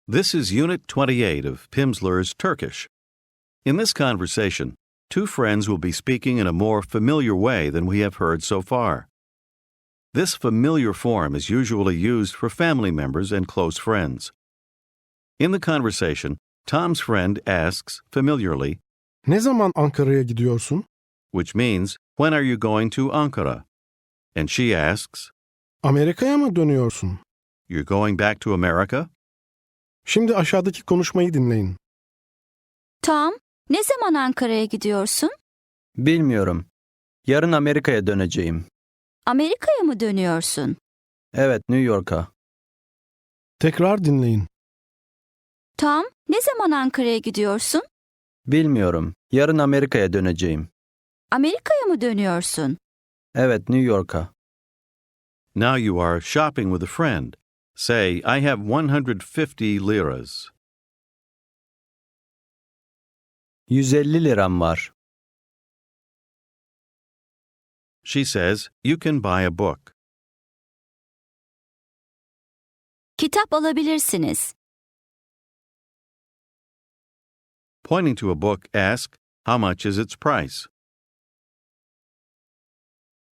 This is Unit 28 of Pimsleur's Turkish. In this conversation, two friends will be speaking in a more familiar way than we have heard so far. This familiar form is usually used for family members and close friends. In the conversation, Tom's friend asks familiarly, Ne zaman Ankara'ya gidiyorsun? which means, when are you going to Ankara? And she asks, Amerika'ya mı dönüyorsun? you're going back to America? Şimdi aşağıdaki konuşmayı dinleyin. Tom, ne zaman Ankara'ya gidiyorsun? Bilmiyorum. Yarın Amerika'ya döneceğim. Amerika'ya mı dönüyorsun? Evet, Newyork'a. Tekrar dinleyin. Tom, ne zaman Ankara'ya gidiyorsun? Bilmiyorum. Yarın Amerika'ya döneceğim. Amerika'ya mı dönüyorsun? Evet, Newyork'a. Now you are shopping with a friend. Say, I have 150 liras. 150 liram var. She says, you can buy a book. Kitap alabilirsiniz. Pointing to a book, ask, how much is its price?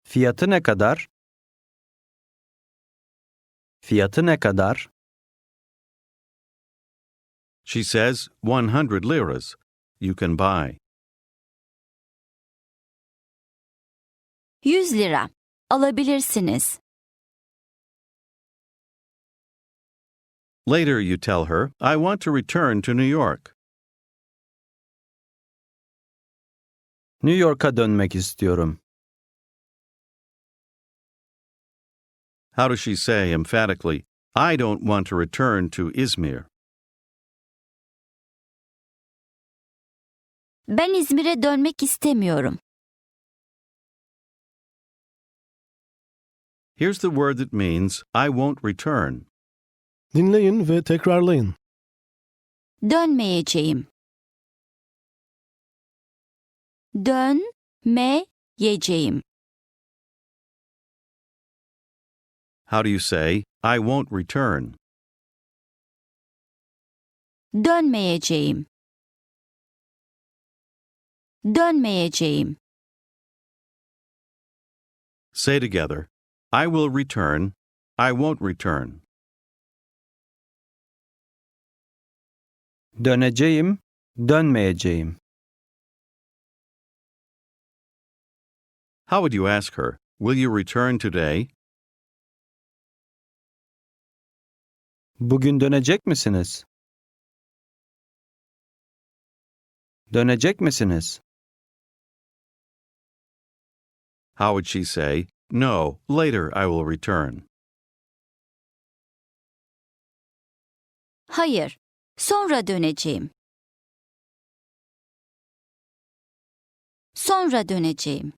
Fiyatı ne kadar? Fiyatı ne kadar? She says, 100 liras. You can buy. 100 lira. Alabilirsiniz. Later you tell her, I want to return to New York. Newyork'a dönmek istiyorum. How does she say emphatically, I don't want to return to Izmir? Ben İzmir'e dönmek istemiyorum. Here's the word that means, I won't return. Dinleyin ve tekrarlayın. Dönmeyeceğim. Dönmeyeceğim. How do you say, I won't return? Dönmeyeceğim. Dönmeyeceğim. Say together, I will return, I won't return. Döneceğim, dönmeyeceğim. How would you ask her, will you return today? Bugün dönecek misiniz? Dönecek misiniz? How would she say, no, later I will return? Hayır. Sonra döneceğim. Sonra döneceğim.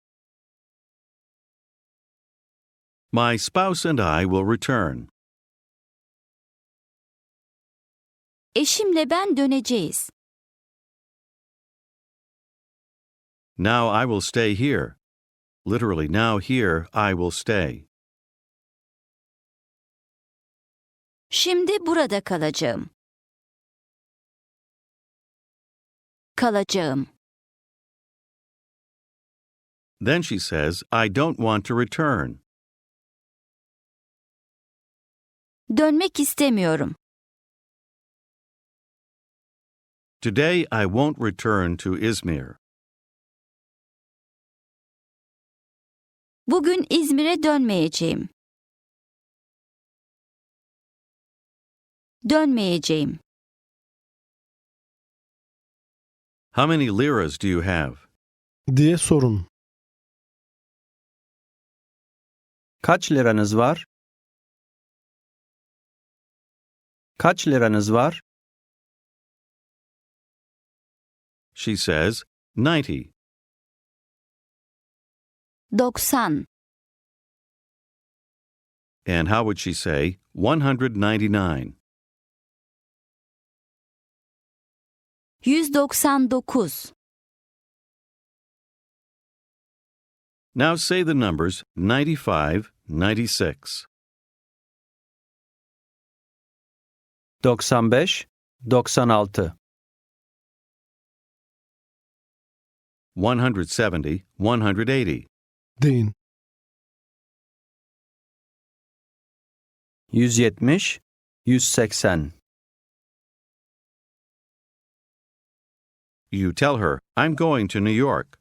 My spouse and I will return. Eşimle ben döneceğiz. Now I will stay here. Literally, now here I will stay. Şimdi burada kalacağım. Kalacağım. Then she says, I don't want to return. Dönmek istemiyorum. Today I won't return to Izmir. Bugün İzmir'e dönmeyeceğim. Dönmeyeceğim. How many liras do you have? Diye sorun. Kaç liranız var? Kaç liranız var? She says, 90. 90. And how would she say, 199? 199. Now say the numbers 95, 96. 95, 96. 170, 180. Deyin. 170, 180. You tell her, I'm going to New York.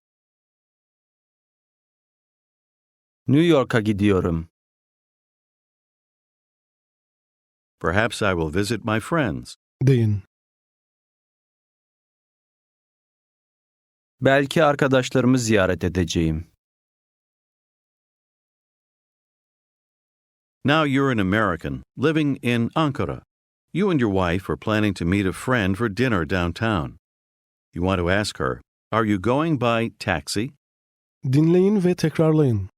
Newyork'a gidiyorum. Perhaps I will visit my friends. Deyin. Belki arkadaşlarımı ziyaret edeceğim. Now you're an American living in Ankara. You and your wife are planning to meet a friend for dinner downtown. You want to ask her, are you going by taxi? Dinleyin ve tekrarlayın.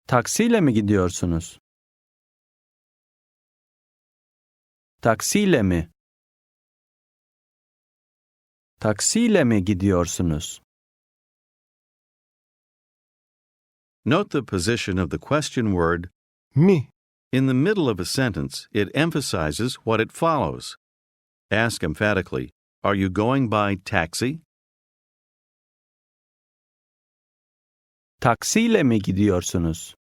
Taksiyle mi gidiyorsunuz? Taksiyle mi? Taksiyle mi gidiyorsunuz? Note the position of the question word. Mi. In the middle of a sentence, it emphasizes what it follows. Ask emphatically, are you going by taxi? Taksiyle mi gidiyorsunuz?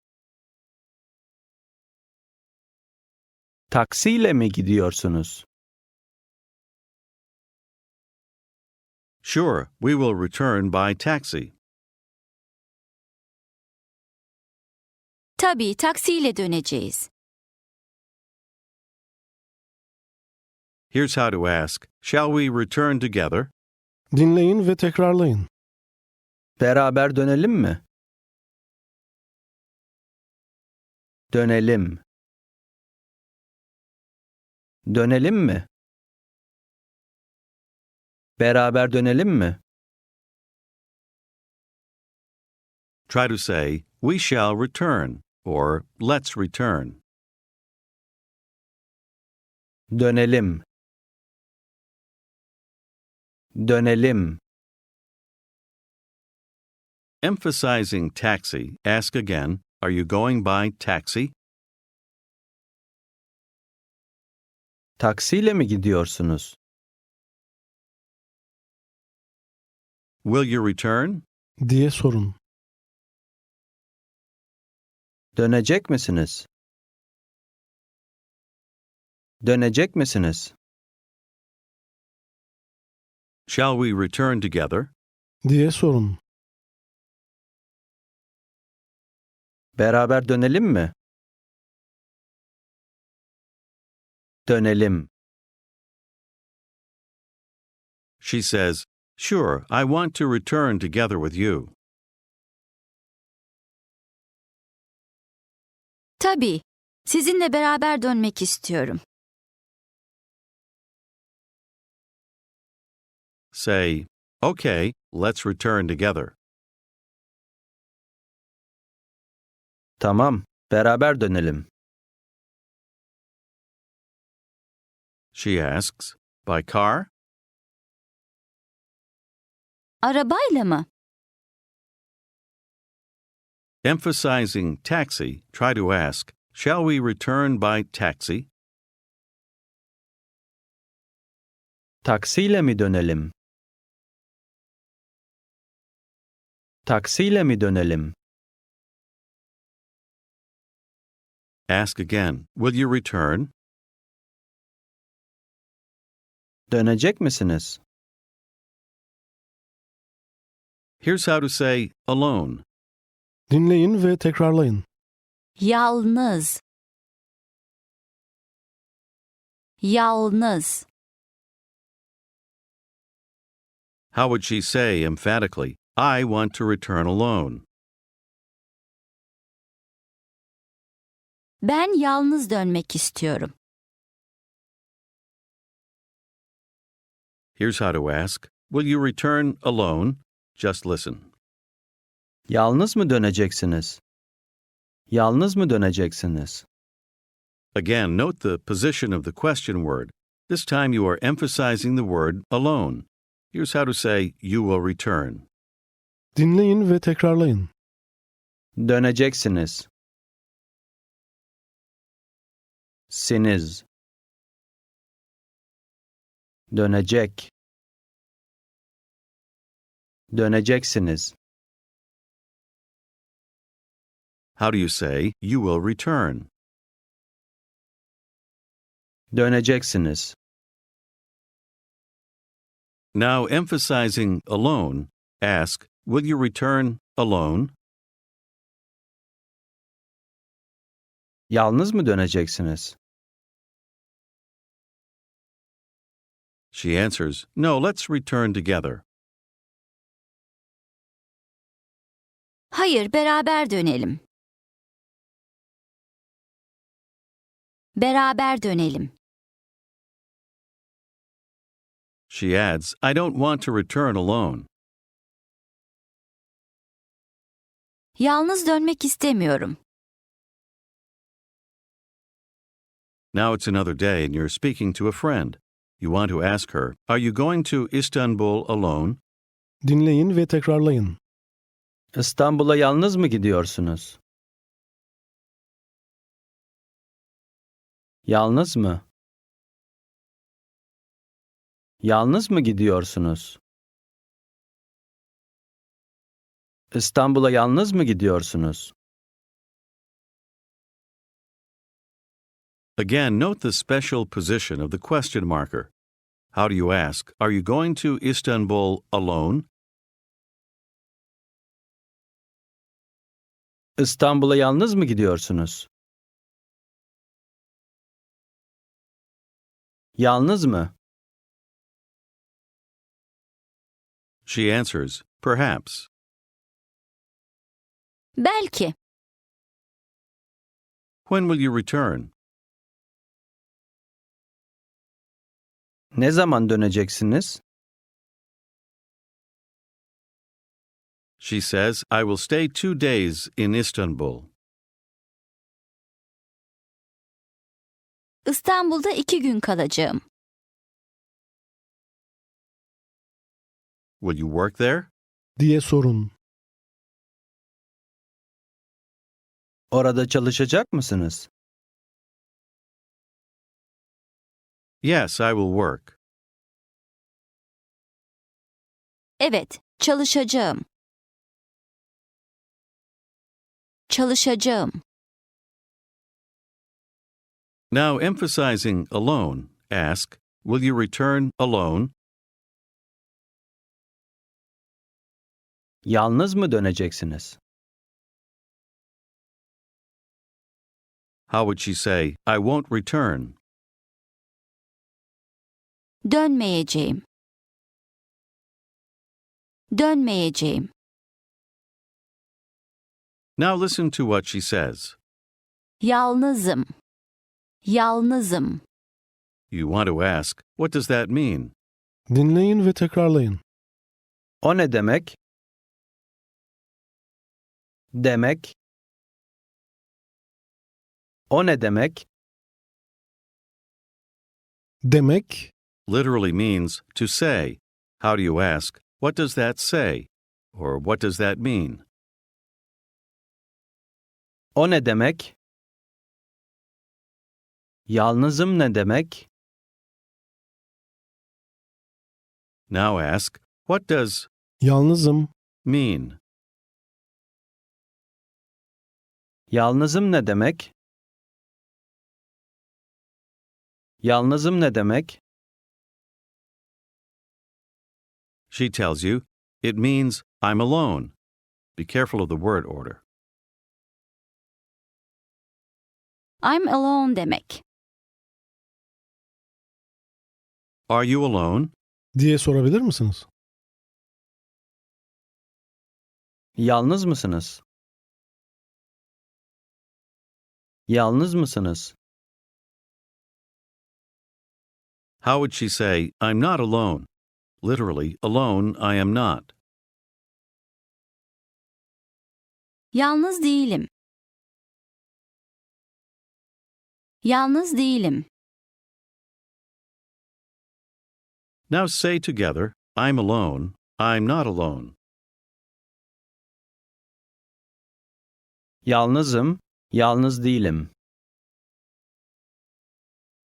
Taksiyle mi gidiyorsunuz? Sure, we will return by taxi. Tabii taksiyle döneceğiz. Here's how to ask, shall we return together? Dinleyin ve tekrarlayın. Beraber dönelim mi? Dönelim. Dönelim mi? Beraber dönelim mi? Try to say, we shall return, or let's return. Dönelim. Dönelim. Emphasizing taxi, ask again, are you going by taxi? Taksiyle mi gidiyorsunuz? Will you return? Diye sorun. Dönecek misiniz? Dönecek misiniz? Shall we return together? Diye sorun. Beraber dönelim mi? Dönelim. She says, sure, I want to return together with you. Tabii, sizinle beraber dönmek istiyorum. Say, okay, let's return together. Tamam, beraber dönelim. She asks, by car? Arabayla mı? Emphasizing taxi, try to ask, shall we return by taxi? Taksiyle mi dönelim? Taksiyle mi dönelim? Ask again, will you return? Dönecek misiniz? Here's how to say alone. Dinleyin ve tekrarlayın. Yalnız. Yalnız. How would she say emphatically, I want to return alone? Ben yalnız dönmek istiyorum. Here's how to ask, will you return alone? Just listen. Yalnız mı döneceksiniz? Yalnız mı döneceksiniz? Again, note the position of the question word. This time you are emphasizing the word alone. Here's how to say, you will return. Dinleyin ve tekrarlayın. Döneceksiniz. Siniz. Dönecek. Döneceksiniz. How do you say, you will return? Döneceksiniz. Now, emphasizing alone, ask, will you return alone? Yalnız mı döneceksiniz? She answers, no, let's return together. Hayır, beraber dönelim. Beraber dönelim. She adds, I don't want to return alone. Yalnız dönmek istemiyorum. Now it's another day and you're speaking to a friend. You want to ask her, are you going to Istanbul alone? Dinleyin ve tekrarlayın. İstanbul'a yalnız mı gidiyorsunuz? Yalnız mı? Yalnız mı gidiyorsunuz? İstanbul'a yalnız mı gidiyorsunuz? Again, note the special position of the question marker. How do you ask, are you going to Istanbul alone? İstanbul'a yalnız mı gidiyorsunuz? Yalnız mı? She answers, perhaps. Belki. When will you return? Ne zaman döneceksiniz? She says, I will stay 2 days in Istanbul. İstanbul'da 2 gün kalacağım. Will you work there? Diye sorun. Orada çalışacak mısınız? Yes, I will work. Evet, çalışacağım. Çalışacağım. Now, emphasizing alone, ask, will you return alone? Yalnız mı döneceksiniz? How would she say, I won't return? Dönmeyeceğim. Dönmeyeceğim. Now listen to what she says. Yalnızım. Yalnızım. You want to ask, what does that mean? Dinleyin ve tekrarlayın. O ne demek? Demek. O ne demek? Demek, Literally means to say. How do you ask, what does that say? Or what does that mean? O ne demek? Yalnızım ne demek? Now ask, what does yalnızım, mean? Yalnızım ne demek? Yalnızım ne demek? She tells you, it means I'm alone. Be careful of the word order. I'm alone demek. Are you alone? diye sorabilir misiniz? Yalnız mısınız? Yalnız mısınız? How would she say, I'm not alone? Literally, alone I am not. Yalnız değilim. Yalnız değilim. Now say together, I'm alone, I'm not alone. Yalnızım, yalnız değilim.